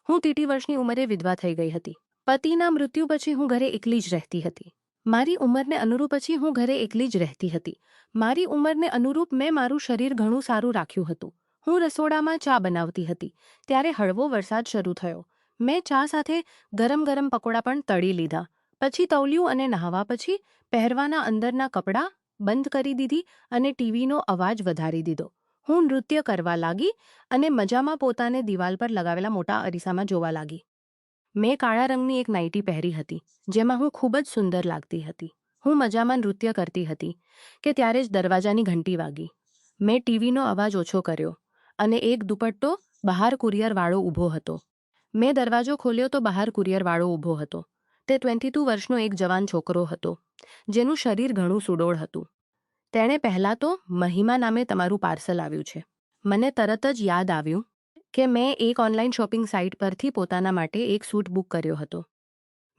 હું 33 વર્ષની ઉંમરે વિધવા થઈ ગઈ હતી. પતિના મૃત્યુ પછી હું ઘરે એકલી જ રહેતી હતી. મારી ઉંમરને અનુરૂપ પછી હું ઘરે એકલી જ રહેતી હતી. મારી ઉંમરને અનુરૂપ મેં મારું શરીર ઘણું સારું રાખ્યું હતું. હું રસોડામાં ચા બનાવતી હતી ત્યારે હળવો વરસાદ શરૂ થયો. મેં ચા સાથે ગરમ ગરમ પકોડા પણ તળી લીધા. પછી તૌલ્યું અને નહાવા પછી પહેરવાના અંદરના કપડાં બંધ કરી દીધી અને ટીવીનો અવાજ વધારી દીધો. હું નૃત્ય કરવા લાગી અને મજામાં પોતાને દિવાલ પર લગાવેલા મોટા અરીસામાં જોવા લાગી. મેં કાળા રંગની એક નાઇટી પહેરી હતી જેમાં હું ખૂબ જ સુંદર લાગતી હતી. હું મજામાં નૃત્ય કરતી હતી કે ત્યારે જ દરવાજાની ઘંટી વાગી. મેં ટીવીનો અવાજ ઓછો કર્યો અને એક દુપટ્ટો બહાર કુરિયરવાળો ઊભો હતો. મેં દરવાજો ખોલ્યો તો બહાર કુરિયરવાળો ઊભો હતો. તે 22 વર્ષનો એક જવાન છોકરો હતો જેનું શરીર ઘણું સુડોળ હતું. તેણે પહેલાં તો મહિમા નામે તમારું પાર્સલ આવ્યું છે. મને તરત જ યાદ આવ્યું કે મેં એક ઓનલાઈન શોપિંગ સાઇટ પરથી પોતાના માટે એક સૂટ બુક કર્યો હતો.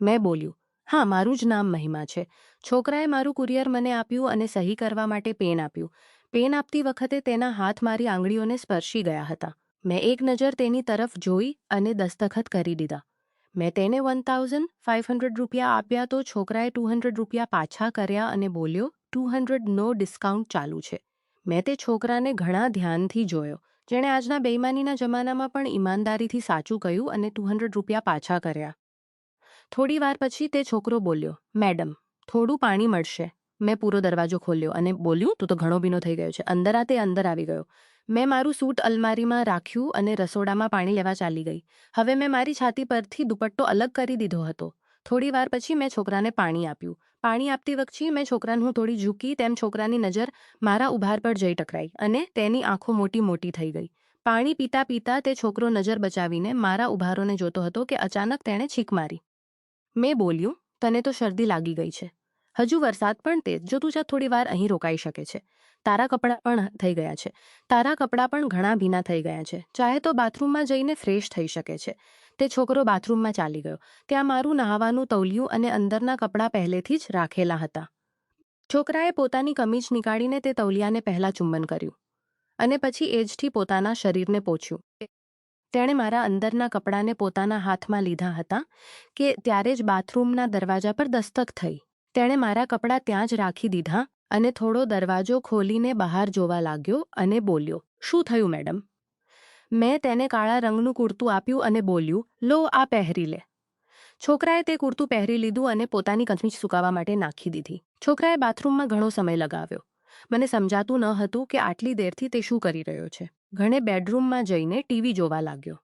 મેં બોલ્યું, હા, મારું જ નામ મહિમા છે. છોકરાએ મારું કુરિયર મને આપ્યું અને સહી કરવા માટે પેન આપ્યું. પેન આપતી વખતે તેના હાથ મારી આંગળીઓને સ્પર્શી ગયા હતા. મેં એક નજર તેની તરફ જોઈ અને દસ્તખત કરી દીધા. મેં તેને 1500 રૂપિયા આપ્યા તો છોકરાએ 200 રૂપિયા પાછા કર્યા અને બોલ્યો, 200 નો ડિસ્કાઉન્ટ ચાલુ છે. મેં તે છોકરાને ઘણા ધ્યાનથી જોયો, જેણે આજના બેઈમાનીના જમાનામાં પણ ઈમાનદારીથી સાચું કહ્યું અને 200 રૂપિયા પાછા કર્યા. થોડી વાર પછી તે છોકરો બોલ્યો, મેડમ, થોડું પાણી મળશે. મેં પૂરો દરવાજો ખોલ્યો અને બોલ્યું, તું તો ઘણો ભીનો થઈ ગયો છે. તે અંદર આવી ગયો. મેં મારું સૂટ અલમારીમાં રાખ્યું અને રસોડામાં પાણી લેવા ચાલી ગઈ. હવે મેં મારી છાતી પરથી દુપટ્ટો અલગ કરી દીધો હતો. થોડી વાર પછી મેં છોકરાને પાણી આપ્યું. પાણી આપતી વખતે મેં છોકરાને હું થોડી ઝૂકી તેમ છોકરાની નજર મારા ઉભાર પર જઈ ટકરાઈ અને તેની આંખો મોટી મોટી થઈ ગઈ. પાણી પીતા પીતા તે છોકરો નજર બચાવીને મારા ઉભારોને જોતો હતો કે અચાનક તેણે છીક મારી. મેં બોલ્યું, તને તો શરદી લાગી ગઈ છે. હજુ વરસાદ પણ તેજ. જો તું થોડી વાર અહીં રોકાઈ શકે છે. તારા કપડાં પણ થઈ ગયા છે. તારા કપડાં પણ ઘણા ભીના થઈ ગયા છે. ચાહે તો બાથરૂમમાં જઈને ફ્રેશ થઈ શકે છે. તે છોકરો બાથરૂમમાં ચાલી ગયો. ત્યાં મારું નહાવાનું તૌલ્યું અને અંદરના કપડાં પહેલેથી જ રાખેલા હતા. છોકરાએ પોતાની કમીજ નીકાળીને તે તૌલિયાને પહેલાં ચુંબન કર્યું અને પછી એજથી પોતાના શરીરને પોછ્યું. તેણે મારા અંદરના કપડાંને પોતાના હાથમાં લીધા હતા કે ત્યારે જ બાથરૂમના દરવાજા પર દસ્તક થઈ. તેણે મારા કપડાં ત્યાં જ રાખી દીધા અને થોડો દરવાજો ખોલીને બહાર જોવા લાગ્યો અને બોલ્યો, શું થયું મેડમ? મેં તેને કાળા રંગનું કુર્તું આપ્યું અને બોલ્યું, લો, આ પહેરી લે. છોકરાએ તે કુર્તું પહેરી લીધું અને પોતાની કમીજ સુકાવા માટે નાખી દીધી. છોકરાએ બાથરૂમમાં ઘણો સમય લગાવ્યો. મને સમજાતું ન હતું કે આટલી દેરથી તે શું કરી રહ્યો છે. ઘણે બેડરૂમમાં જઈને ટીવી જોવા લાગ્યો.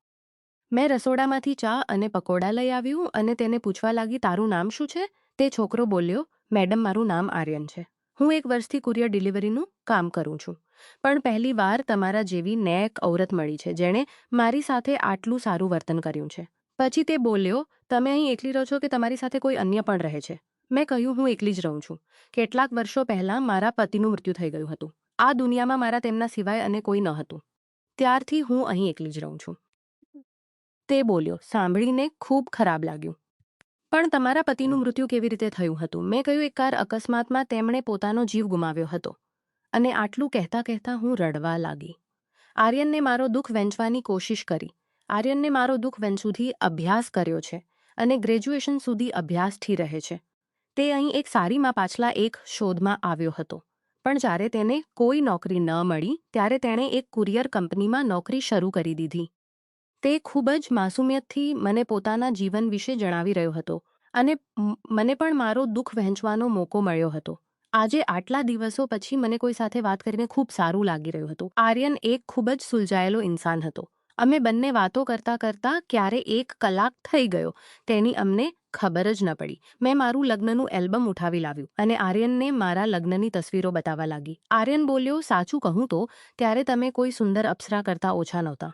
મેં રસોડામાંથી ચા અને પકોડા લઈ આવ્યું અને તેને પૂછવા લાગી, તારું નામ શું છે? તે છોકરો બોલ્યો, મેડમ, મારું નામ આર્યન છે. હું 1 વર્ષથી કુરિયર ડિલિવરીનું કામ કરું છું. પણ પહેલી વાર તમારા જેવી નેક ઔરત મળી છે જેણે મારી સાથે આટલું સારું વર્તન કર્યું છે. પછી તે બોલ્યો, તમે અહીં એકલી રહો છો કે તમારી સાથે કોઈ અન્ય પણ રહે છે? મેં કહ્યું, હું એકલી જ રહું છું. કેટલાક વર્ષો પહેલાં મારા પતિનું મૃત્યુ થઈ ગયું હતું. આ દુનિયામાં મારા તેમના સિવાય અને કોઈ ન હતું. ત્યારથી હું અહીં એકલી જ રહું છું. તે બોલ્યો, સાંભળીને ખૂબ ખરાબ લાગ્યું. પણ તમારા પતિનું મૃત્યુ કેવી રીતે થયું હતું? મેં કહ્યું, એક કાર અકસ્માતમાં તેમણે પોતાનો જીવ ગુમાવ્યો હતો. અને આટલું કહેતા કહેતા હું રડવા લાગી. આર્યનને મારો દુઃખ વહેંચવાની કોશિશ કરી. આર્યનને મારો દુઃખ સુધી અભ્યાસ કર્યો છે અને ગ્રેજ્યુએશન સુધી અભ્યાસથી રહે છે. તે અહીં એક સારીમાં પાછલા એક શોધમાં આવ્યો હતો. પણ જ્યારે તેને કોઈ નોકરી ન મળી ત્યારે તેણે એક કુરિયર કંપનીમાં નોકરી શરૂ કરી દીધી. તે ખૂબ જ માસુમિયતથી મને પોતાના જીવન વિશે જણાવી રહ્યો હતો અને મને પણ મારો દુઃખ વહેંચવાનો મોકો મળ્યો હતો. આજે આટલા દિવસો પછી મને કોઈ સાથે વાત કરીને ખૂબ સારું લાગી રહ્યું હતું. આર્યન એક ખૂબ જ સુલઝાયેલો ઇન્સાન હતો. અમે બંને વાતો કરતાં કરતાં ક્યારે 1 કલાક થઈ ગયો તેની અમને ખબર જ ન પડી. મેં મારું લગ્નનું એલ્બમ ઉઠાવી લાવ્યું અને આર્યનને મારા લગ્નની તસવીરો બતાવવા લાગી. આર્યન બોલ્યો, સાચું કહું તો ત્યારે તમે કોઈ સુંદર અપ્સરા કરતાં ઓછા નહોતા.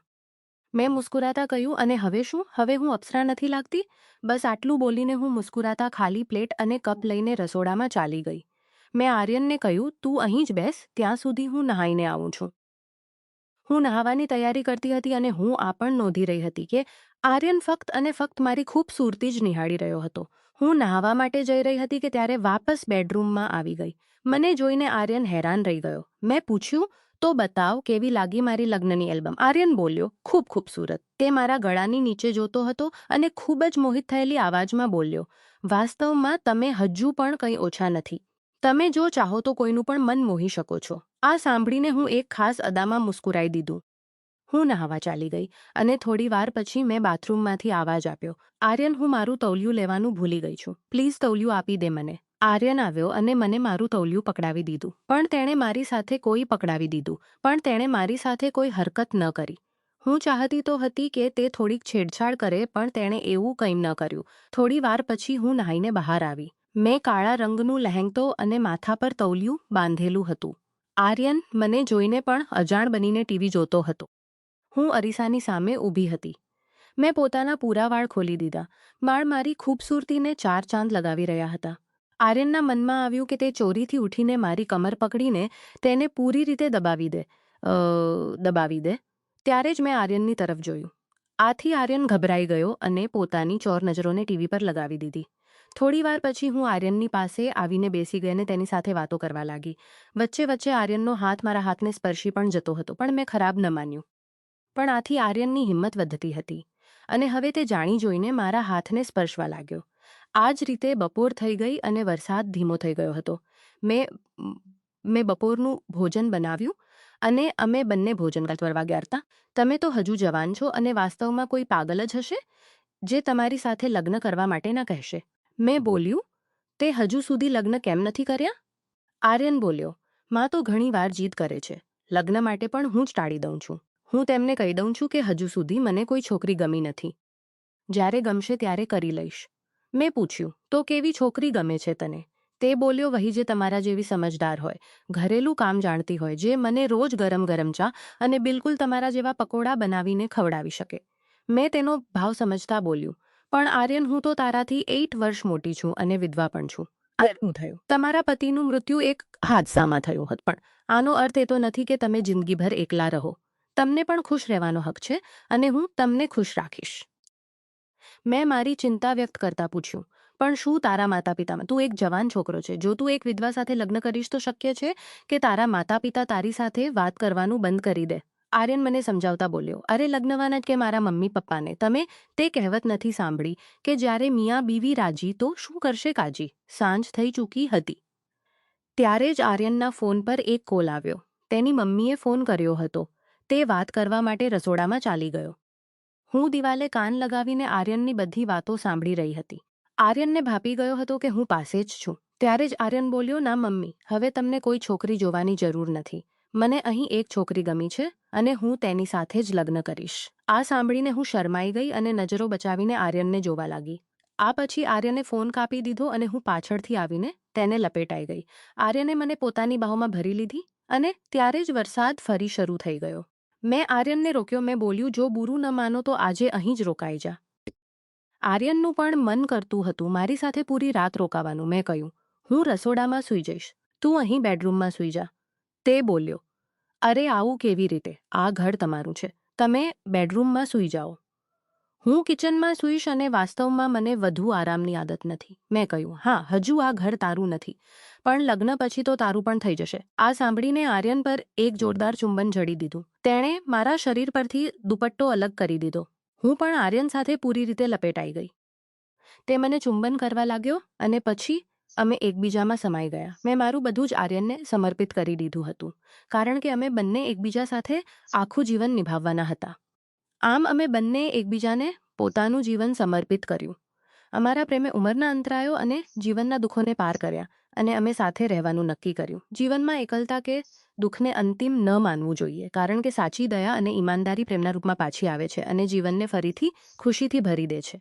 મેં મુસ્કુરાતા કહ્યું, અને હવે શું? હવે હું અપ્સરા નથી લાગતી? બસ આટલું બોલીને હું મુસ્કુરાતા ખાલી પ્લેટ અને કપ લઈને રસોડામાં ચાલી ગઈ. મેં આર્યનને કહ્યું, તું અહીં જ બેસ, ત્યાં સુધી હું નહાઈને આવું છું. હું નહાવાની તૈયારી કરતી હતી અને હું આ પણ નોંધી રહી હતી કે આર્યન ફક્ત અને ફક્ત મારી ખૂબસૂરતી જ નિહાળી રહ્યો હતો. હું નહાવા માટે જઈ રહી હતી કે ત્યારે વાપસ બેડરૂમમાં આવી ગઈ. મને જોઈને આર્યન હેરાન રહી ગયો. મેં પૂછ્યું, તો બતાવ કેવી લાગી મારી લગ્નની એલ્બમ. આર્યન બોલ્યો, ખૂબ ખૂબસૂરત. તે મારા ગળાની નીચે જોતો હતો અને ખૂબ જ મોહિત થયેલી આવાજમાં બોલ્યો, વાસ્તવમાં તમે હજુ પણ કંઈ ઓછા નથી. તમે જો ચાહો તો કોઈનું પણ મન મોહી શકો છો. આ સાંભળીને હું એક ખાસ અદામાં મુસ્કુરાઈ દીધું. હું નહાવા ચાલી ગઈ અને થોડી વાર પછી મેં બાથરૂમમાંથી આવાજ આપ્યો, આર્યન, હું મારું તૌલિયું લેવાનું ભૂલી ગઈ છું. પ્લીઝ તૌલિયું આપી દે મને. આર્યન આવ્યો અને મને મારું તૌલિયું પકડાવી દીધું. પણ તેણે મારી સાથે કોઈ હરકત ન કરી. હું ચાહતી તો હતી કે તે થોડીક છેડછાડ કરે, પણ તેણે એવું કંઈ ન કર્યું. થોડી વાર પછી હું નાહીને બહાર આવી. મેં કાળા રંગનું લહેંગતો અને માથા પર તૌલિયું બાંધેલું હતું. આર્યન મને જોઈને પણ અજાણ બનીને ટીવી જોતો હતો. હું અરીસાની સામે ઊભી હતી. મેં પોતાના પૂરા વાળ ખોલી દીધા. વાળ મારી ખૂબસૂરતીને ચાર ચાંદ લગાવી રહ્યા હતા. આર્યનના મનમાં આવ્યું કે તે ચોરીથી ઉઠીને મારી કમર પકડીને તેને પૂરી રીતે દબાવી દે. ત્યારે જ મેં આર્યનની તરફ જોયું. આથી આર્યન ગભરાઈ ગયો અને પોતાની ચોર નજરોને ટીવી પર લગાવી દીધી. થોડી વાર પછી હું આર્યનની પાસે આવીને બેસી ગઈ અને તેની સાથે વાતો કરવા લાગી. વચ્ચે વચ્ચે આર્યનનો હાથ મારા હાથને સ્પર્શી પણ જતો હતો, પણ મેં ખરાબ ન માન્યું. પણ આથી આર્યનની હિંમત વધતી હતી અને હવે તે જાણી જોઈને મારા હાથને સ્પર્શવા લાગ્યો. આ જ રીતે બપોર થઈ ગઈ અને વરસાદ ધીમો થઈ ગયો હતો. મેં બપોરનું ભોજન બનાવ્યું અને અમે બંને ભોજન કરવા ગયા હતા. તમે તો હજુ જવાન છો અને વાસ્તવમાં કોઈ પાગલ જ હશે જે તમારી સાથે લગ્ન કરવા માટે ન કહેશે. મેં બોલ્યું, તે હજુ સુધી લગ્ન કેમ નથી કર્યા? આર્યન બોલ્યો, માં તો ઘણી વાર જીદ કરે છે. લગ્ન માટે પણ હું જ ટાળી દઉં છું. હું તેમને કહી દઉં છું કે હજુ સુધી મને કોઈ છોકરી ગમી નથી. જ્યારે ગમશે ત્યારે કરી લઈશ. મેં પૂછ્યું, તો કેવી છોકરી ગમે છે તને? તે બોલ્યો, વહી જે તમારા જેવી સમજદાર હોય, ઘરેલું કામ જાણતી હોય, જે મને રોજ ગરમ ગરમ ચા અને બિલકુલ તમારા જેવા પકોડા બનાવીને ખવડાવી શકે. મેં તેનો ભાવ સમજતા બોલ્યું, પણ આર્યન, હું તો તારાથી 8 વર્ષ મોટી છું અને વિધવા પણ છું. શું થયું? તમારા પતિનું મૃત્યુ એક હાદસામાં થયું હતું, પણ આનો અર્થ એ તો નથી કે તમે જિંદગીભર એકલા રહો. તમને પણ ખુશ રહેવાનો હક છે અને હું તમને ખુશ રાખીશ. મેં મારી ચિંતા વ્યક્ત કરતા પૂછ્યું, પણ શું તારા માતા પિતામાં? તું એક જવાન છોકરો છે. જો તું એક વિધવા સાથે લગ્ન કરીશ તો શક્ય છે કે તારા માતા પિતા તારી સાથે વાત કરવાનું બંધ કરી દે. આર્યન મને સમજાવતા બોલ્યો, અરે લગ્નવાના જ કે મારા મમ્મી પપ્પાને. તમે તે કહેવત નથી સાંભળી કે જ્યારે મિયાં બીવી રાજી તો શું કરશે કાજી? સાંજ થઈ ચૂકી હતી. ત્યારે જ આર્યનના ફોન પર એક કોલ આવ્યો. તેની મમ્મીએ ફોન કર્યો હતો. તે વાત કરવા માટે રસોડામાં ચાલી ગયો. હું દિવાલે કાન લગાવીને આર્યનની બધી વાતો સાંભળી રહી હતી. આર્યનને ભાપી ગયો હતો કે હું પાસે જ છું. ત્યારે જ આર્યન બોલ્યો, ના મમ્મી, હવે તમને કોઈ છોકરી જોવાની જરૂર નથી. મને અહીં એક છોકરી ગમી છે અને હું તેની સાથે જ લગ્ન કરીશ. આ સાંભળીને હું શરમાઈ ગઈ અને નજરો બચાવીને આર્યનને જોવા લાગી. આ પછી આર્યને ફોન કાપી દીધો અને હું પાછળથી આવીને તેને લપેટાઈ ગઈ. આર્યને મને પોતાની બાહોમાં ભરી લીધી અને ત્યારે જ વરસાદ ફરી શરૂ થઈ ગયો. મેં આર્યનને રોક્યો. મેં બોલ્યું, જો બુરું ન માનો તો આજે અહીં જ રોકાઈ જા. આર્યનનું પણ મન કરતું હતું મારી સાથે પૂરી રાત રોકાવાનું. મેં કહ્યું, હું રસોડામાં સૂઈ જઈશ, તું અહીં બેડરૂમમાં સૂઈ જા. તે બોલ્યો, અરે આવું કેવી રીતે? આ ઘર તમારું છે, તમે બેડરૂમમાં સૂઈ જાઓ. હું કિચનમાં સૂઈશ અને વાસ્તવમાં મને વધુ આરામની આદત નથી. મેં કહ્યું, હા, હજુ આ ઘર તારું નથી, પણ લગ્ન પછી તો તારું પણ થઈ જશે. આ સાંભળીને આર્યન પર એક જોરદાર ચુંબન જડી દીધું. તેણે મારા શરીર પરથી દુપટ્ટો અલગ કરી દીધો. હું પણ આર્યન સાથે પૂરી રીતે લપેટાઈ ગઈ. તે મને ચુંબન કરવા લાગ્યો અને પછી અમે એકબીજામાં સમાઈ ગયા. મેં મારું બધું જ આર્યનને સમર્પિત કરી દીધું હતું, કારણ કે અમે બંને એકબીજા સાથે આખું જીવન નિભાવવાના હતા. આમ અમે બંને એકબીજાને પોતાનું જીવન સમર્પિત કર્યું. અમારા પ્રેમે ઉંમરના અંતરાયો અને જીવનના દુઃખોને પાર કર્યા અને અમે સાથે રહેવાનું નક્કી કર્યું. જીવનમાં એકલતા કે દુઃખને અંતિમ ન માનવું જોઈએ, કારણ કે સાચી દયા અને ઈમાનદારી પ્રેમના રૂપમાં પાછી આવે છે અને જીવનને ફરીથી ખુશીથી ભરી દે છે.